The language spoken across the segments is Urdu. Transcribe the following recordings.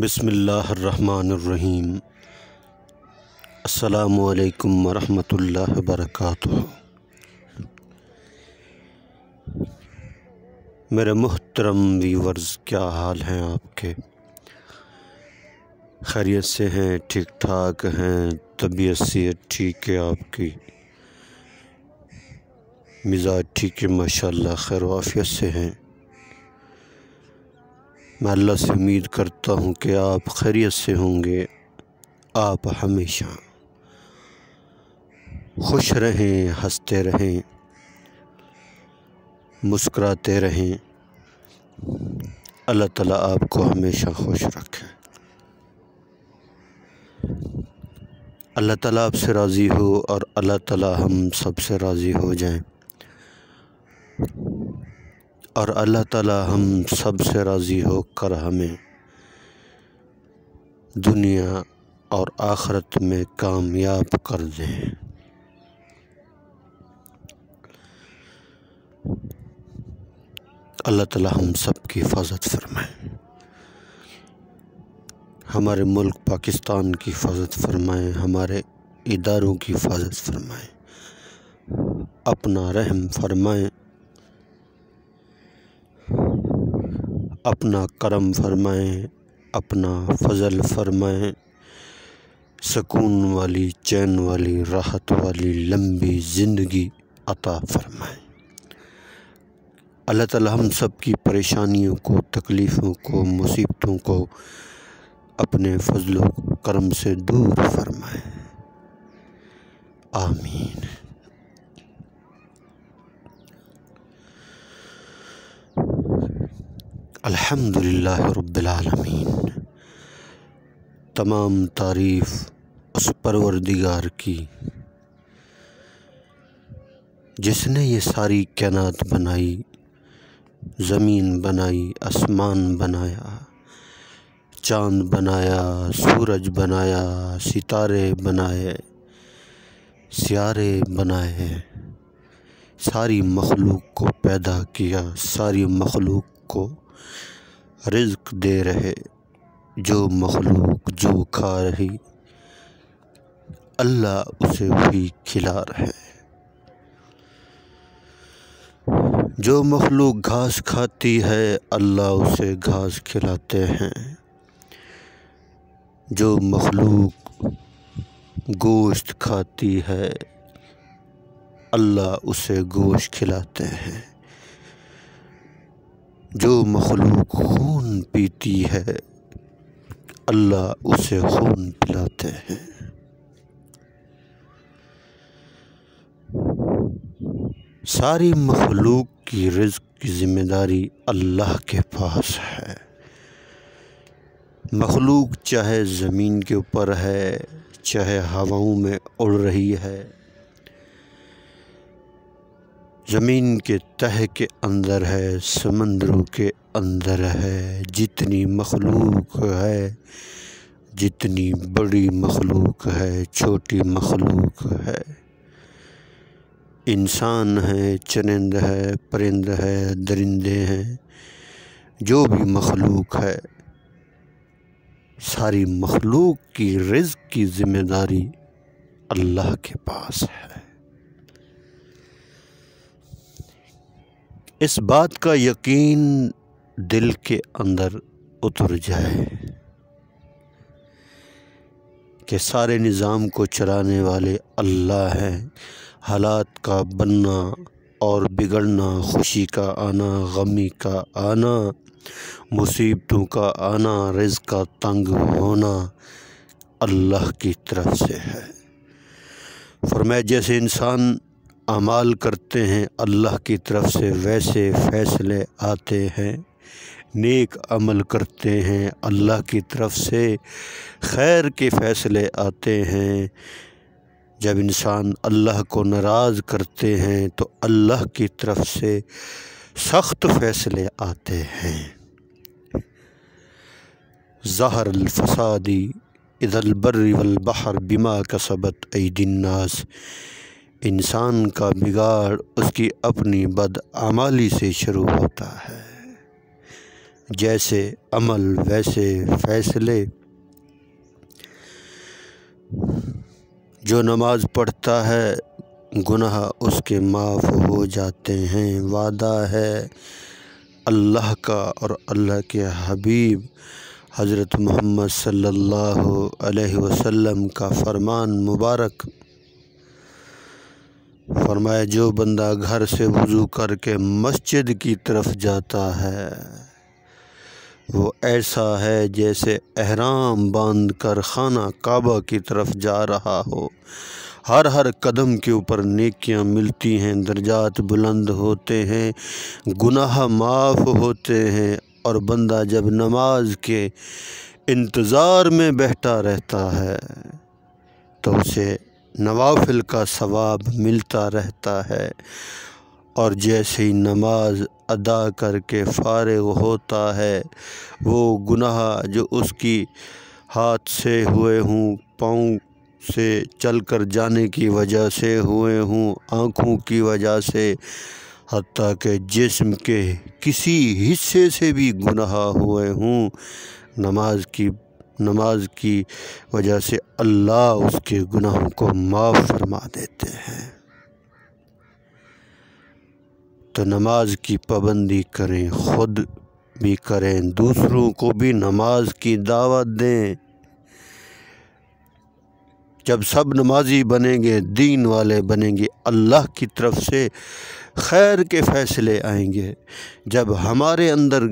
بسم اللہ الرحمن الرحیم۔ السلام علیکم ورحمۃ اللہ وبرکاتہ۔ میرے محترم ویورز، کیا حال ہیں آپ کے؟ خیریت سے ہیں؟ ٹھیک ٹھاک ہیں؟ طبیعت صحت ٹھیک ہے آپ کی؟ مزاج ٹھیک ہے؟ ماشاءاللہ خیر و عافیت سے ہیں؟ میں اللہ سے امید کرتا ہوں کہ آپ خیریت سے ہوں گے۔ آپ ہمیشہ خوش رہیں، ہنستے رہیں، مسکراتے رہیں۔ اللہ تعالیٰ آپ کو ہمیشہ خوش رکھے۔ اللہ تعالیٰ آپ سے راضی ہو اور اللہ تعالیٰ ہم سب سے راضی ہو جائیں، اور اللہ تعالیٰ ہم سب سے راضی ہو کر ہمیں دنیا اور آخرت میں کامیاب کر دیں۔ اللہ تعالیٰ ہم سب کی حفاظت فرمائے، ہمارے ملک پاکستان کی حفاظت فرمائے، ہمارے اداروں کی حفاظت فرمائے، اپنا رحم فرمائے، اپنا کرم فرمائیں، اپنا فضل فرمائیں، سکون والی، چین والی، راحت والی لمبی زندگی عطا فرمائیں۔ اللہ تعالی ہم سب کی پریشانیوں کو، تکلیفوں کو، مصیبتوں کو اپنے فضل و کرم سے دور فرمائیں، آمین۔ الحمدللہ رب العالمین۔ تمام تعریف اس پروردگار کی جس نے یہ ساری کائنات بنائی، زمین بنائی، آسمان بنایا، چاند بنایا، سورج بنایا، ستارے بنائے، سیارے بنائے، ساری مخلوق کو پیدا کیا، ساری مخلوق کو رزق دے رہے، جو مخلوق جو کھا رہی اللہ اسے وہی کھلا رہے۔ جو مخلوق گھاس کھاتی ہے اللہ اسے گھاس کھلاتے ہیں، جو مخلوق گوشت کھاتی ہے اللہ اسے گوشت کھلاتے ہیں، جو مخلوق خون پیتی ہے اللہ اسے خون پلاتے ہیں۔ ساری مخلوق کی رزق کی ذمہ داری اللہ کے پاس ہے۔ مخلوق چاہے زمین کے اوپر ہے، چاہے ہواؤں میں اڑ رہی ہے، زمین کے تہہ کے اندر ہے، سمندروں کے اندر ہے، جتنی مخلوق ہے، جتنی بڑی مخلوق ہے، چھوٹی مخلوق ہے، انسان ہے، چرند ہے، پرند ہے، درندے ہیں، جو بھی مخلوق ہے، ساری مخلوق کی رزق کی ذمہ داری اللہ کے پاس ہے۔ اس بات کا یقین دل کے اندر اتر جائے کہ سارے نظام کو چلانے والے اللہ ہیں، حالات کا بننا اور بگڑنا، خوشی کا آنا، غمی کا آنا، مصیبتوں کا آنا، رزق کا تنگ ہونا اللہ کی طرف سے ہے۔ فرمایا جیسے انسان اعمال کرتے ہیں اللہ کی طرف سے ویسے فیصلے آتے ہیں، نیک عمل کرتے ہیں اللہ کی طرف سے خیر کے فیصلے آتے ہیں، جب انسان اللہ کو ناراض کرتے ہیں تو اللہ کی طرف سے سخت فیصلے آتے ہیں۔ ظہر الفساد اذا البر والبحر بما کسبت ایدی الناس۔ انسان کا بگاڑ اس کی اپنی بدعمالی سے شروع ہوتا ہے۔ جیسے عمل ویسے فیصلے، جو نماز پڑھتا ہے گناہ اس کے معاف ہو جاتے ہیں۔ وعدہ ہے اللہ کا اور اللہ کے حبیب حضرت محمد صلی اللہ علیہ وسلم کا فرمان مبارک، فرمایا جو بندہ گھر سے وضو کر کے مسجد کی طرف جاتا ہے وہ ایسا ہے جیسے احرام باندھ کر خانہ کعبہ کی طرف جا رہا ہو۔ ہر قدم کے اوپر نیکیاں ملتی ہیں، درجات بلند ہوتے ہیں، گناہ معاف ہوتے ہیں، اور بندہ جب نماز کے انتظار میں بیٹھا رہتا ہے تو اسے نوافل کا ثواب ملتا رہتا ہے، اور جیسے ہی نماز ادا کر کے فارغ ہوتا ہے وہ گناہ جو اس کی ہاتھ سے ہوئے ہوں، پاؤں سے چل کر جانے کی وجہ سے ہوئے ہوں، آنکھوں کی وجہ سے، حتیٰ کہ جسم کے کسی حصے سے بھی گناہ ہوئے ہوں، نماز کی وجہ سے اللہ اس کے گناہوں کو معاف فرما دیتے ہیں۔ تو نماز کی پابندی کریں، خود بھی کریں، دوسروں کو بھی نماز کی دعوت دیں۔ جب سب نمازی بنیں گے، دین والے بنیں گے، اللہ کی طرف سے خیر کے فیصلے آئیں گے۔ جب ہمارے اندر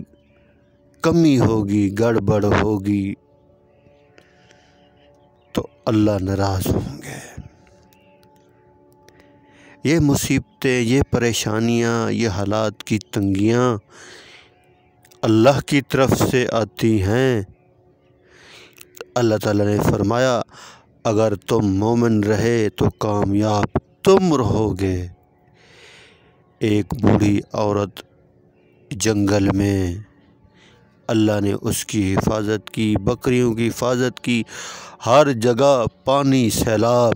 کمی ہوگی، گڑبڑ ہوگی تو اللہ ناراض ہوں گے۔ یہ مصیبتیں، یہ پریشانیاں، یہ حالات کی تنگیاں اللہ کی طرف سے آتی ہیں۔ اللہ تعالیٰ نے فرمایا اگر تم مومن رہے تو کامیاب تم رہو گے۔ ایک بوڑھی عورت جنگل میں، اللہ نے اس کی حفاظت کی، بکریوں کی حفاظت کی، ہر جگہ پانی، سیلاب،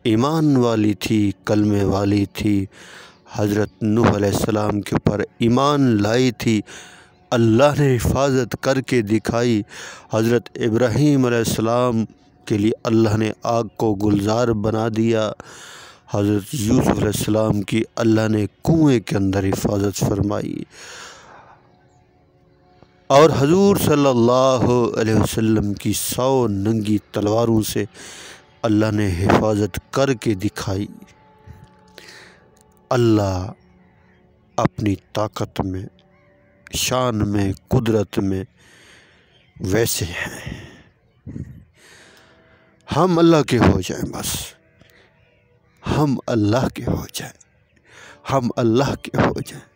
ایمان والی تھی، کلمے والی تھی، حضرت نوح علیہ السلام کے اوپر ایمان لائی تھی، اللہ نے حفاظت کر کے دکھائی۔ حضرت ابراہیم علیہ السلام کے لیے اللہ نے آگ کو گلزار بنا دیا، حضرت یوسف علیہ السلام کی اللہ نے کنویں کے اندر حفاظت فرمائی، اور حضور صلی اللہ علیہ وسلم کی 100 ننگی تلواروں سے اللہ نے حفاظت کر کے دکھائی۔ اللہ اپنی طاقت میں، شان میں، قدرت میں ویسے ہیں۔ ہم اللہ کے ہو جائیں، بس ہم اللہ کے ہو جائیں، ہم اللہ کے ہو جائیں۔